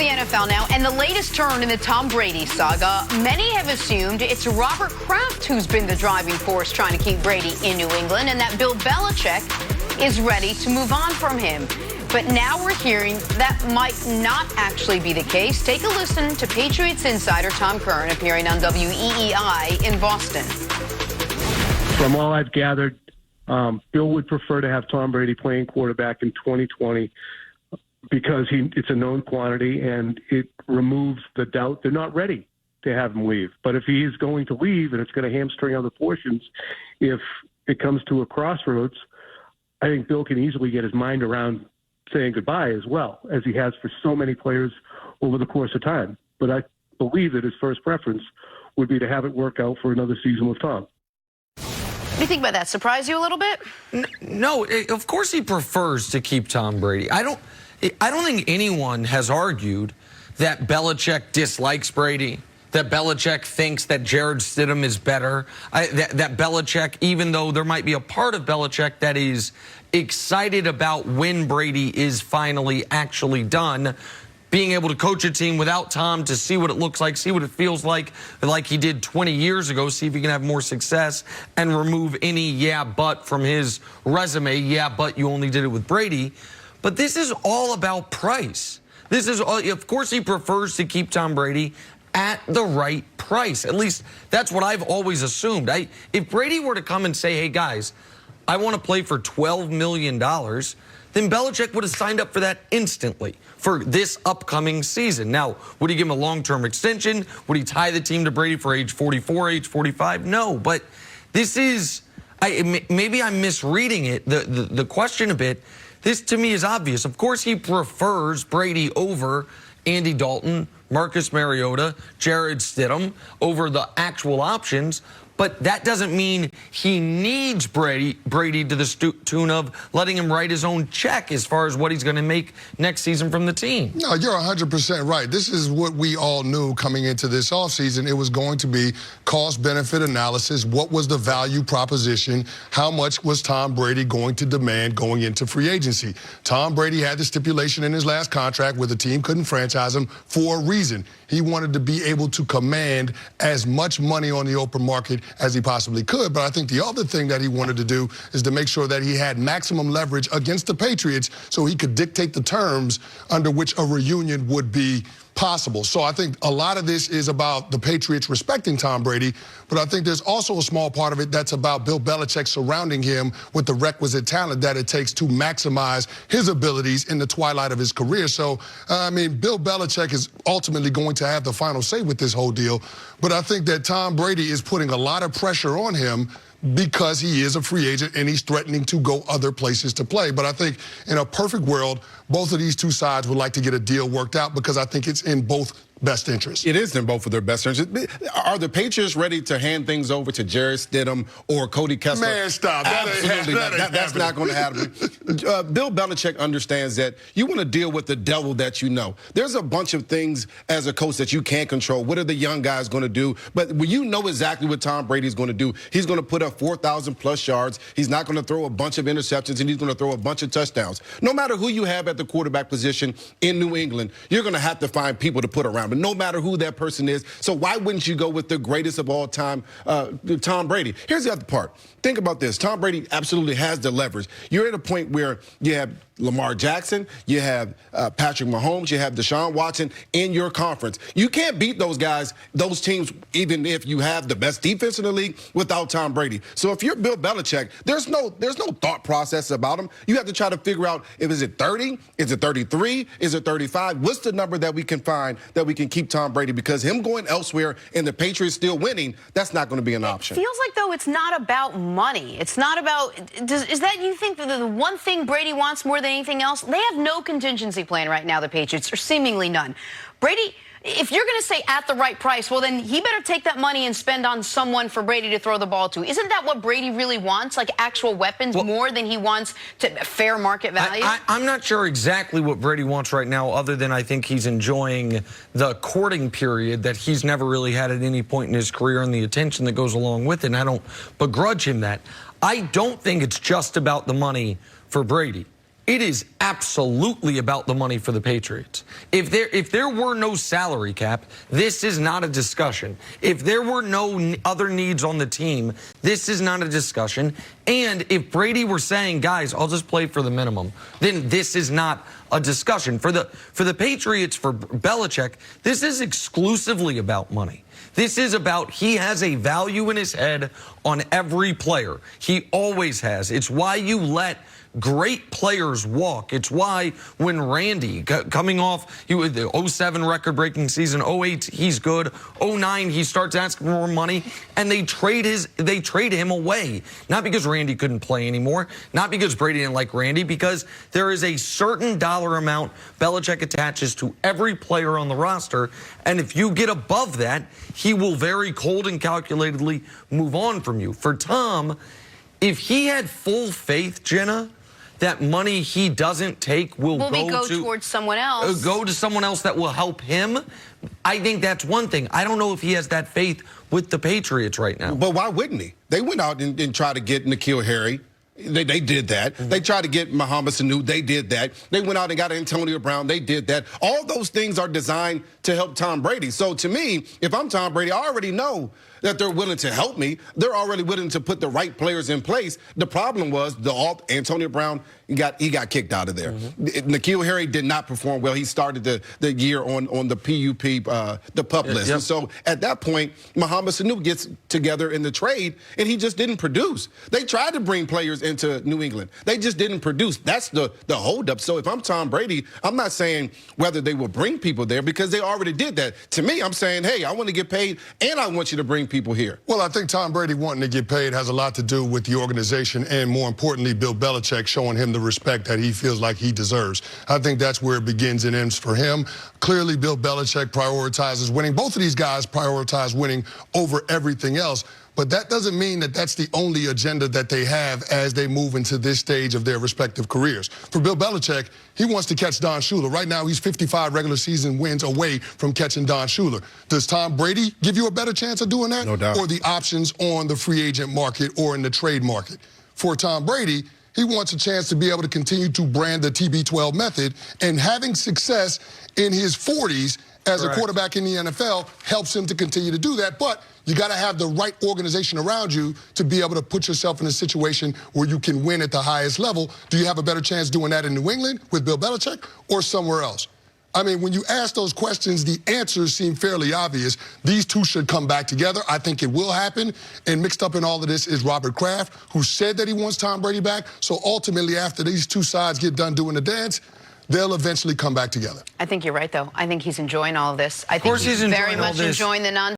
the NFL now, and the latest turn in the Tom Brady saga. Many have assumed it's Robert Kraft who's been the driving force trying to keep Brady in New England, and that Bill Belichick is ready to move on from him. But now we're hearing that might not actually be the case. Take a listen to Patriots insider Tom Curran appearing on WEEI in Boston. From all I've gathered, Bill would prefer to have Tom Brady playing quarterback in 2020 because it's a known quantity and it removes the doubt. They're not ready to have him leave. But if he is going to leave and it's going to hamstring other portions, if it comes to a crossroads, I think Bill can easily get his mind around saying goodbye as well, as he has for so many players over the course of time. But I believe that his first preference would be to have it work out for another season with Tom. What do you think about that? Surprise you a little bit? No, of course he prefers to keep Tom Brady. I don't think anyone has argued that Belichick dislikes Brady, that Belichick thinks that Jared Stidham is better, that Belichick, even though there might be a part of Belichick that is excited about when Brady is finally actually done, being able to coach a team without Tom to see what it looks like, see what it feels like he did 20 years ago, see if he can have more success and remove any yeah, but from his resume. Yeah, but you only did it with Brady. But this is all about price. This is all, of course he prefers to keep Tom Brady at the right price. At least that's what I've always assumed. If Brady were to come and say, hey guys, I want to play for $12 million, then Belichick would have signed up for that instantly for this upcoming season. Now, would he give him a long-term extension? Would he tie the team to Brady for age 44, age 45? No, but this is, maybe I'm misreading it, the question a bit. This, to me, is obvious. Of course, he prefers Brady over Andy Dalton, Marcus Mariota, Jared Stidham, over the actual options. But that doesn't mean he needs Brady to the tune of letting him write his own check as far as what he's going to make next season from the team. No, you're 100% right. This is what we all knew coming into this offseason. It was going to be cost-benefit analysis. What was the value proposition? How much was Tom Brady going to demand going into free agency? Tom Brady had the stipulation in his last contract where the team couldn't franchise him for a reason. He wanted to be able to command as much money on the open market as he possibly could. But I think the other thing that he wanted to do is to make sure that he had maximum leverage against the Patriots so he could dictate the terms under which a reunion would be possible. So I think a lot of this is about the Patriots respecting Tom Brady, but I think there's also a small part of it that's about Bill Belichick surrounding him with the requisite talent that it takes to maximize his abilities in the twilight of his career. So, I mean, Bill Belichick is ultimately going to have the final say with this whole deal, but I think that Tom Brady is putting a lot of pressure on him because he is a free agent and he's threatening to go other places to play. But I think in a perfect world, both of these two sides would like to get a deal worked out because I think it's in both best interests. It is in both of their best interests. Are the Patriots ready to hand things over to Jared Stidham or Cody Kessler? Man, stop. Absolutely. That's not going to happen. Bill Belichick understands that you want to deal with the devil that you know. There's a bunch of things as a coach that you can't control. What are the young guys going to do? But when you know exactly what Tom Brady's going to do, he's going to put up 4,000-plus yards. He's not going to throw a bunch of interceptions, and he's going to throw a bunch of touchdowns. No matter who you have at the quarterback position in New England, you're going to have to find people to put around. But no matter who that person is, so why wouldn't you go with the greatest of all time, Tom Brady? Here's the other part. Think about this. Tom Brady absolutely has the leverage. You're at a point where you have Lamar Jackson, you have Patrick Mahomes, you have Deshaun Watson in your conference. You can't beat those guys, those teams, even if you have the best defense in the league without Tom Brady. So if you're Bill Belichick, there's no thought process about him. You have to try to figure out if is it 30, is it 33, is it 35? What's the number that we can find that we can keep Tom Brady? Because him going elsewhere and the Patriots still winning, that's not going to be an option. It feels like, though, it's not about money. It's not about, is that you think that the one thing Brady wants more than anything else? They have no contingency plan right now, the Patriots, or seemingly none. Brady, if you're going to say at the right price, well, then he better take that money and spend on someone for Brady to throw the ball to. Isn't that what Brady really wants, like actual weapons, more than he wants to fair market value? I'm not sure exactly what Brady wants right now, other than I think he's enjoying the courting period that he's never really had at any point in his career and the attention that goes along with it, and I don't begrudge him that. I don't think it's just about the money for Brady. It is absolutely about the money for the Patriots. If there were no salary cap, this is not a discussion. If there were no other needs on the team, this is not a discussion. And if Brady were saying, guys, I'll just play for the minimum, then this is not a discussion. For the Patriots, for Belichick, this is exclusively about money. This is about he has a value in his head on every player. He always has. It's why you let great players walk. It's why when Randy, coming off the 07 record-breaking season, 08, he's good. 09, he starts asking for more money, and they trade him away. Not because Randy couldn't play anymore, not because Brady didn't like Randy, because there is a certain dollar amount Belichick attaches to every player on the roster, and if you get above that, he will very cold and calculatedly move on from you. For Tom, if he had full faith, Jenna, that money he doesn't take will go towards someone else. Go to someone else that will help him. I think that's one thing. I don't know if he has that faith with the Patriots right now. But why wouldn't he? They went out and tried to get N'Keal Harry. They did that. They tried to get Mohamed Sanu. They did that. They went out and got Antonio Brown. They did that. All those things are designed to help Tom Brady. So to me, if I'm Tom Brady, I already know that they're willing to help me. They're already willing to put the right players in place. The problem was Antonio Brown, he got kicked out of there. N'Keal Harry did not perform well. He started the year on the PUP, the PUP list. Yep. And so at that point, Mohamed Sanu gets together in the trade, and he just didn't produce. They tried to bring players into New England. They just didn't produce. That's the holdup. So if I'm Tom Brady, I'm not saying whether they will bring people there because they already did that. To me, I'm saying, hey, I want to get paid, and I want you to bring people here. Well, I think Tom Brady wanting to get paid has a lot to do with the organization and, more importantly, Bill Belichick showing him the respect that he feels like he deserves. I think that's where it begins and ends for him. Clearly, Bill Belichick prioritizes winning. Both of these guys prioritize winning over everything else. But that doesn't mean that that's the only agenda that they have as they move into this stage of their respective careers. For Bill Belichick, he wants to catch Don Shula. Right now, he's 55 regular season wins away from catching Don Shula. Does Tom Brady give you a better chance of doing that? No doubt. Or the options on the free agent market or in the trade market? For Tom Brady, he wants a chance to be able to continue to brand the TB12 method, and having success in his 40s as a quarterback in the NFL helps him to continue to do that. But you got to have the right organization around you to be able to put yourself in a situation where you can win at the highest level. Do you have a better chance doing that in New England with Bill Belichick or somewhere else? I mean, when you ask those questions, the answers seem fairly obvious. These two should come back together. I think it will happen. And mixed up in all of this is Robert Kraft, who said that he wants Tom Brady back. So ultimately, after these two sides get done doing the dance, they'll eventually come back together. I think you're right, though. I think he's enjoying all of this. I think he's very enjoying all much this. enjoying the non